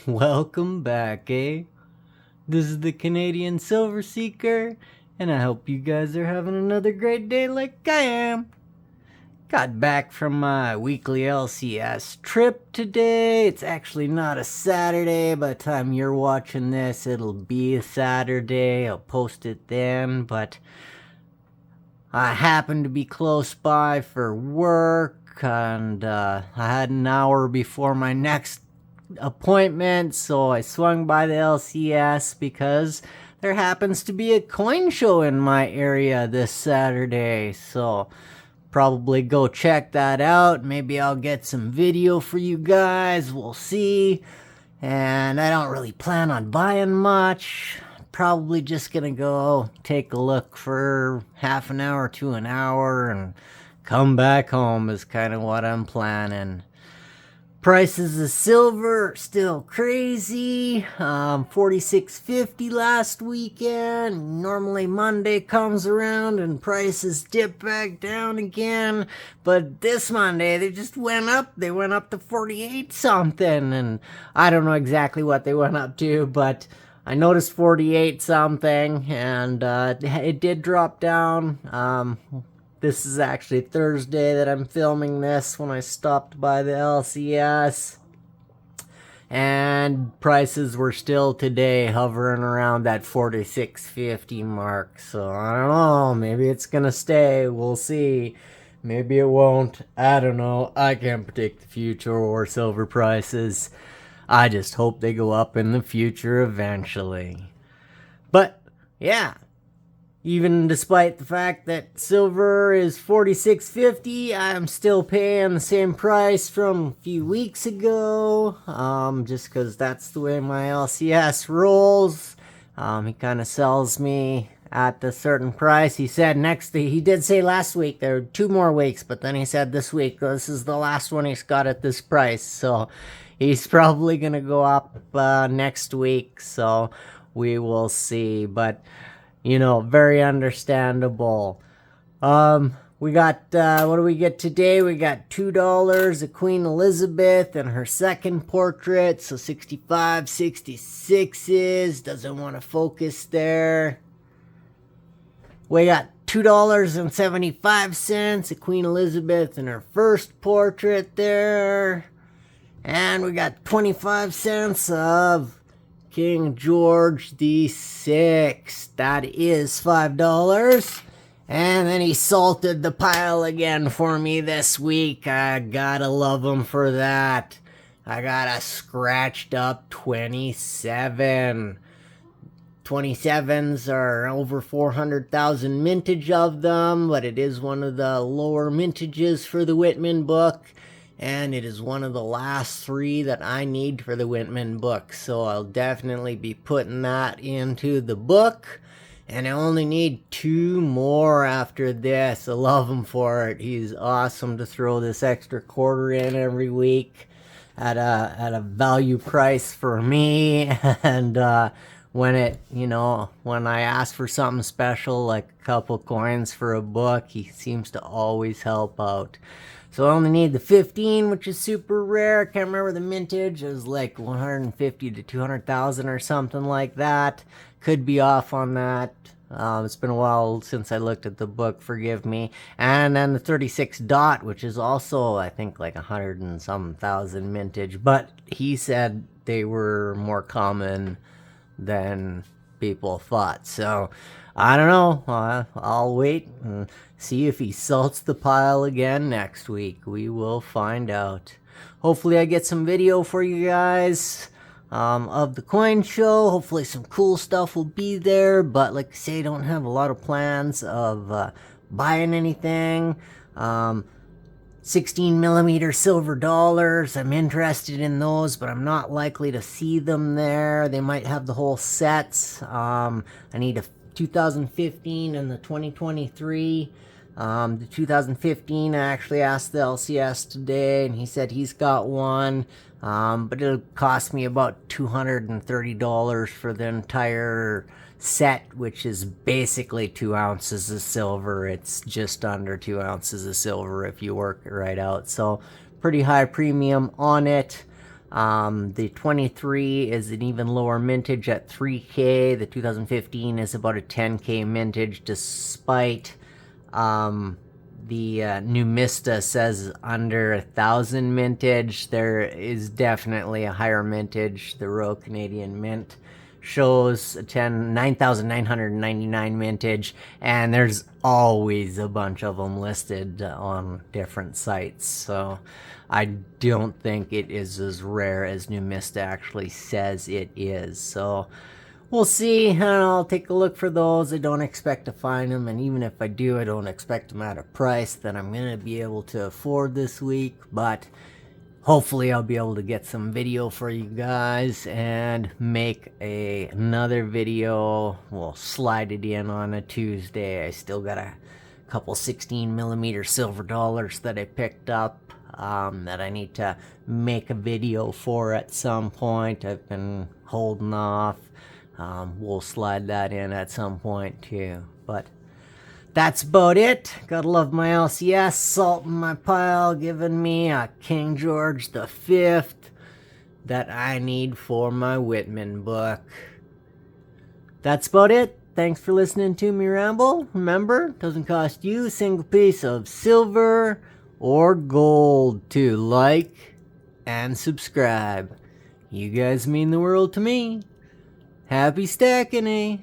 Welcome back, eh? This is the Canadian Silver Seeker, and I hope you guys are having another great day like I am. Got back from my weekly LCS trip today. It's actually not a Saturday. By the time you're watching this, it'll be a Saturday. I'll post it then, but I happened to be close by for work, and I had an hour before my next appointment, so I swung by the LCS because there happens to be a coin show in my area this Saturday. So probably go check that out. Maybe I'll get some video for you guys. We'll see. And I don't really plan on buying much. Probably just gonna go take a look for half an hour to an hour and come back home is kind of what I'm planning. Prices of silver still crazy. 46.50 last weekend. Normally Monday comes around and prices dip back down again. But this Monday they just went up. They went up to 48 something, and I don't know exactly what they went up to, but I noticed 48 something, and it did drop down. This is actually Thursday that I'm filming this when I stopped by the LCS. And prices were still today hovering around that 46.50 mark. So I don't know. Maybe it's going to stay. We'll see. Maybe it won't. I don't know. I can't predict the future or silver prices. I just hope they go up in the future eventually. But yeah. Even despite the fact that silver is $46.50, I'm still paying the same price from a few weeks ago. Just because that's the way my LCS rolls. He kind of sells me at a certain price. He said he did say last week there are 2 more weeks, but then he said this week this is the last one he's got at this price. So he's probably gonna go up next week. So we will see, but. Very understandable. We got, what do we get today? We got $2 of Queen Elizabeth and her second portrait. So 65, 66s. Doesn't want to focus there. We got $2.75 of Queen Elizabeth and her first portrait there. And we got 25 cents of King George VI. That is $5. And then he salted the pile again for me this week. I gotta love him for that. I got a scratched up 27. 27s are over 400,000 mintage of them, but it is one of the lower mintages for the Whitman book. And it is one of the last 3 that I need for the Whitman book. So I'll definitely be putting that into the book. And I only need 2 more after this. I love him for it. He's awesome to throw this extra quarter in every week at a value price for me. And when I ask for something special, like a couple coins for a book, he seems to always help out. So I only need the 15, which is super rare. I can't remember the mintage. It was like 150 to 200,000 or something like that. Could be off on that. It's been a while since I looked at the book, forgive me. And then the 36 dot, which is also, I think, like 100 and some thousand mintage. But he said they were more common than people thought. So I don't know. I'll wait and see if he salts the pile again next week. We will find out. Hopefully I get some video for you guys of the coin show. Hopefully some cool stuff will be there. But like I say, I don't have a lot of plans of buying anything. 16 millimeter silver dollars. I'm interested in those, but I'm not likely to see them there. They might have the whole sets. I need a 2015 and the 2023. The 2015, I actually asked the LCS today, and he said he's got one. But it'll cost me about $230 for the entire set, which is basically 2 ounces of silver. It's just under 2 ounces of silver if you work it right out. So pretty high premium on it. The 23 is an even lower mintage at 3K. The 2015 is about a 10K mintage, despite the New Mista says under 1,000 mintage. There is definitely a higher mintage. The Royal Canadian Mint shows 9,999 mintage, and there's always a bunch of them listed on different sites, so I don't think it is as rare as New Mista actually says it is. So we'll see, and I'll take a look for those. I don't expect to find them, and even if I do, I don't expect them at a price that I'm going to be able to afford this week, but hopefully I'll be able to get some video for you guys and make another video. We'll slide it in on a Tuesday. I still got a couple 16mm silver dollars that I picked up that I need to make a video for at some point. I've been holding off. We'll slide that in at some point too. But that's about it. Gotta love my LCS Salting My Pile, giving me a King George V that I need for my Whitman book. That's about it. Thanks for listening to me ramble. Remember, it doesn't cost you a single piece of silver or gold to like and subscribe. You guys mean the world to me. Happy stacking, eh?